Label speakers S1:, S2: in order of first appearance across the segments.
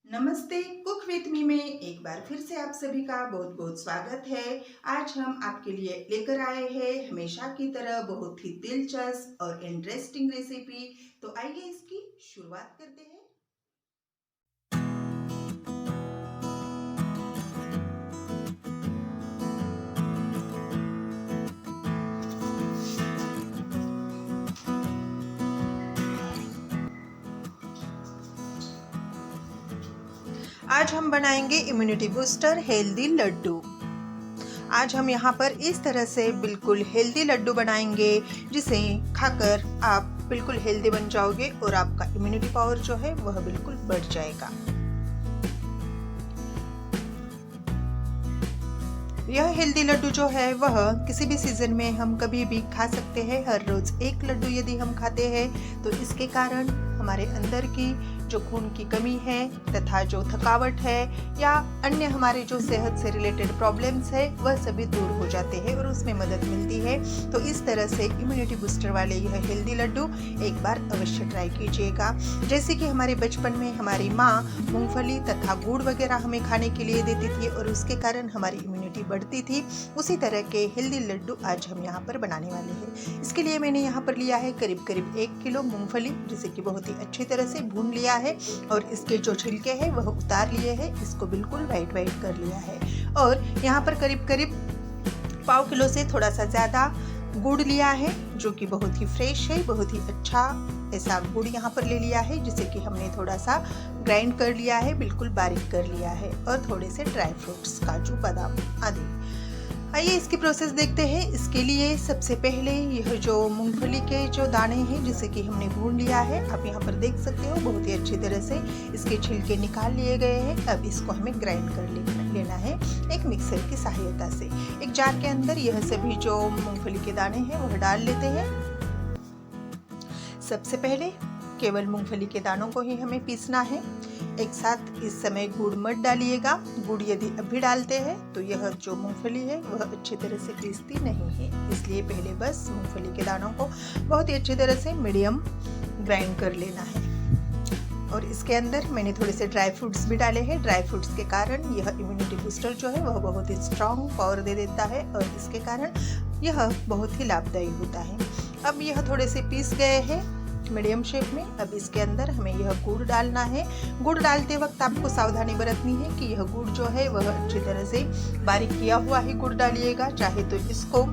S1: नमस्ते, cook with me में एक बार फिर से आप सभी का बहुत बहुत स्वागत है। आज हम आपके लिए लेकर आए हैं हमेशा की तरह बहुत ही दिलचस्प और इंटरेस्टिंग रेसिपी। तो आइए इसकी शुरुआत करते हैं। आज हम बनाएंगे इम्यूनिटी बूस्टर हेल्दी लड्डू। आज हम यहाँ पर इस तरह से बिल्कुल हेल्दी लड्डू बनाएंगे जिसे खाकर आप बिल्कुल हेल्दी बन जाओगे और आपका इम्यूनिटी पावर जो है वह बिल्कुल बढ़ जाएगा। यह हेल्दी लड्डू जो है वह किसी भी सीजन में हम कभी भी खा सकते हैं। हर रोज एक लड्डू यदि हम खाते हैं तो इसके कारण हमारे अंदर की जो खून की कमी है तथा जो थकावट है या अन्य हमारे जो सेहत से रिलेटेड प्रॉब्लम्स है वह सभी दूर हो जाते हैं और उसमें मदद मिलती है। तो इस तरह से इम्यूनिटी बूस्टर वाले यह हेल्दी लड्डू एक बार अवश्य ट्राई कीजिएगा। जैसे कि हमारे बचपन में हमारी माँ मूंगफली तथा गुड़ वगैरह हमें खाने के लिए देती थी और उसके कारण हमारी इम्यूनिटी बढ़ती थी, उसी तरह के हेल्दी लड्डू आज हम यहाँ पर बनाने वाले हैं। इसके लिए मैंने यहाँ पर लिया है करीब 1 किलो मूंगफली, जिसे कि बहुत ही अच्छी तरह से भून लिया है और इसके जो छिलके हैं वह उतार लिए हैं। इसको बिल्कुल वाइट कर लिया है और यहाँ पर करीब 1/4 किलो से थोड़ा सा ज़्यादा गुड़ लिया है जो कि बहुत ही फ्रेश है, बहुत ही अच्छा ऐसा गुड़ यहाँ पर ले लिया है जिसे कि हमने थोड़ा सा ग्राइंड कर लिया है, बिल्कुल बारीक कर लिया है और थोड़े से ड्राई फ्रूट्स, काजू, बादाम आदि। आइए इसकी प्रोसेस देखते हैं। इसके लिए सबसे पहले यह जो मूंगफली के जो दाने हैं जिसे कि हमने भून लिया है, आप यहाँ पर देख सकते हो बहुत ही अच्छी तरह से इसके छिलके निकाल लिए गए हैं। अब इसको हमें ग्राइंड कर लेना है एक मिक्सर की सहायता से। एक जार के अंदर यह सभी जो मूंगफली के दाने हैं वह डाल लेते हैं। सबसे पहले केवल मूंगफली के दानों को ही हमें पीसना है, एक साथ इस समय गुड़ मत डालिएगा। गुड़ यदि अभी डालते हैं तो यह जो मूंगफली है वह अच्छी तरह से पीसती नहीं है, इसलिए पहले बस मूंगफली के दानों को बहुत ही अच्छी तरह से मीडियम ग्राइंड कर लेना है। और इसके अंदर मैंने थोड़े से ड्राई फ्रूट्स भी डाले हैं। ड्राई फ्रूट्स के कारण यह इम्यूनिटी बूस्टर जो है वह बहुत ही स्ट्रॉन्ग पावर दे देता है और इसके कारण यह बहुत ही लाभदायी होता है। अब यह थोड़े से पीस गए हैं मीडियम शेप में। अब इसके अंदर हमें यह गुड़ डालना है। गुड़ डालते वक्त आपको सावधानी बरतनी है कि यह गुड़ जो है वह अच्छी तरह से बारीक किया हुआ ही गुड़ डालिएगा। चाहे तो इसको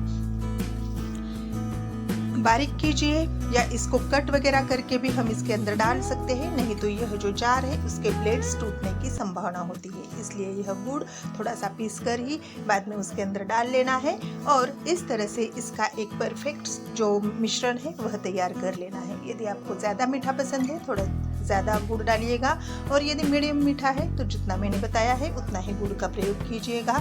S1: बारीक कीजिए या इसको कट वगैरह करके भी हम इसके अंदर डाल सकते हैं, नहीं तो यह जो जार है उसके ब्लेड्स टूटने की संभावना होती है। इसलिए यह गुड़ थोड़ा सा पीस कर ही बाद में उसके अंदर डाल लेना है और इस तरह से इसका एक परफेक्ट जो मिश्रण है वह तैयार कर लेना है। यदि आपको ज़्यादा मीठा पसंद है थोड़ा ज़्यादा गुड़ डालिएगा और यदि मीडियम मीठा है तो जितना मैंने बताया है उतना ही गुड़ का प्रयोग कीजिएगा।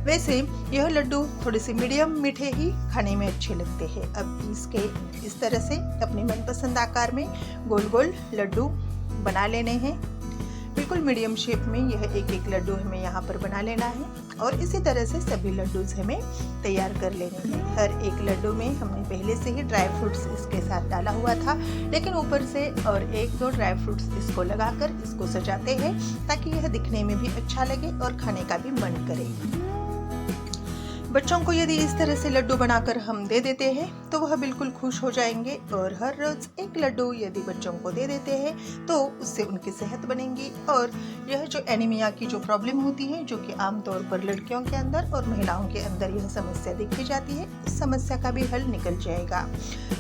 S1: वैसे यह लड्डू थोड़े से मीडियम मीठे ही खाने में अच्छे लगते हैं। अब इसके इस तरह से अपने मनपसंद आकार में गोल गोल लड्डू बना लेने हैं। बिल्कुल मीडियम शेप में यह एक लड्डू हमें यहाँ पर बना लेना है और इसी तरह से सभी लड्डूज हमें तैयार कर लेने हैं। हर एक लड्डू में हमने पहले से ही ड्राई फ्रूट्स इसके साथ डाला हुआ था, लेकिन ऊपर से और 1-2 ड्राई फ्रूट्स इसको लगाकर इसको सजाते हैं ताकि यह दिखने में भी अच्छा लगे और खाने का भी मन करे। बच्चों को यदि इस तरह से लड्डू बनाकर हम दे देते हैं तो वह बिल्कुल खुश हो जाएंगे और हर रोज एक लड्डू यदि बच्चों को दे देते हैं तो उससे उनकी सेहत बनेगी और यह जो एनीमिया की जो प्रॉब्लम होती है, जो कि आमतौर पर लड़कियों के अंदर और महिलाओं के अंदर यह समस्या देखी जाती है, उस समस्या का भी हल निकल जाएगा।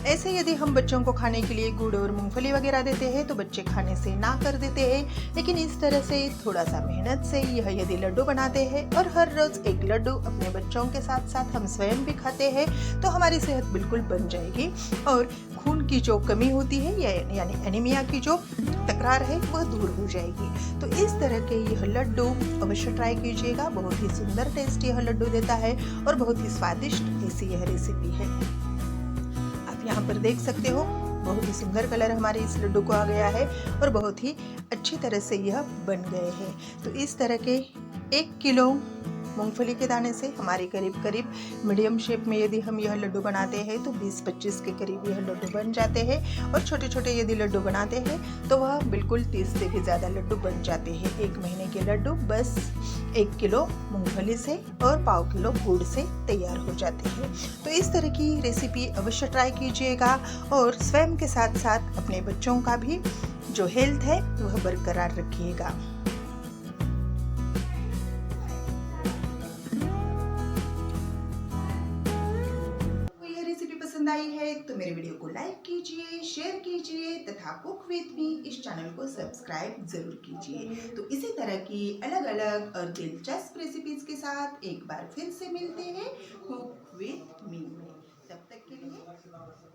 S1: ऐसे यदि हम बच्चों को खाने के लिए गुड़ और मूंगफली वगैरह देते हैं तो बच्चे खाने से ना कर देते हैं, लेकिन इस तरह से थोड़ा सा मेहनत से यह यदि लड्डू बनाते हैं और हर रोज एक लड्डू अपने बच्चों के साथ साथ हम स्वयं भी खाते हैं तो हमारी सेहत बिल्कुल बन जाएगी और खून की जो कमी होती है यानी एनीमिया की जो तकरार है वह दूर हो जाएगी। तो इस तरह के यह लड्डू अवश्य ट्राई कीजिएगा। बहुत ही सुंदर टेस्ट यह लड्डू देता है और बहुत ही स्वादिष्ट ऐसी यह रेसिपी है। आप यहाँ पर देख सकते हो बहुत ही सुंदर कलर हमारे इस लड्डू को आ गया है और बहुत ही अच्छी तरह से यह बन गए हैं। तो इस तरह के 1 किलो मूंगफली के दाने से। हमारे करीब करीब मीडियम शेप में यदि हम यह लड्डू बनाते हैं तो 20-25 के करीब यह लड्डू बन जाते हैं, और छोटे छोटे यदि लड्डू बनाते हैं तो वह बिल्कुल 30 से भी ज़्यादा लड्डू बन जाते हैं। 1 महीने के लड्डू बस 1 किलो मूंगफली से और पाव किलो गुड़ से तैयार हो जाते हैं। तो इस तरह की रेसिपी अवश्य ट्राई कीजिएगा, और स्वयं के साथ साथ अपने बच्चों का भी जो हेल्थ है वह बरकरार रखिएगा। पसंद आई है तो मेरे वीडियो को लाइक कीजिए, शेयर कीजिए तथा कुक विद मी इस चैनल को सब्सक्राइब जरूर कीजिए। तो इसी तरह की अलग अलग और दिलचस्प रेसिपीज के साथ एक बार फिर से मिलते हैं कुक विद मी में। तब तक के लिए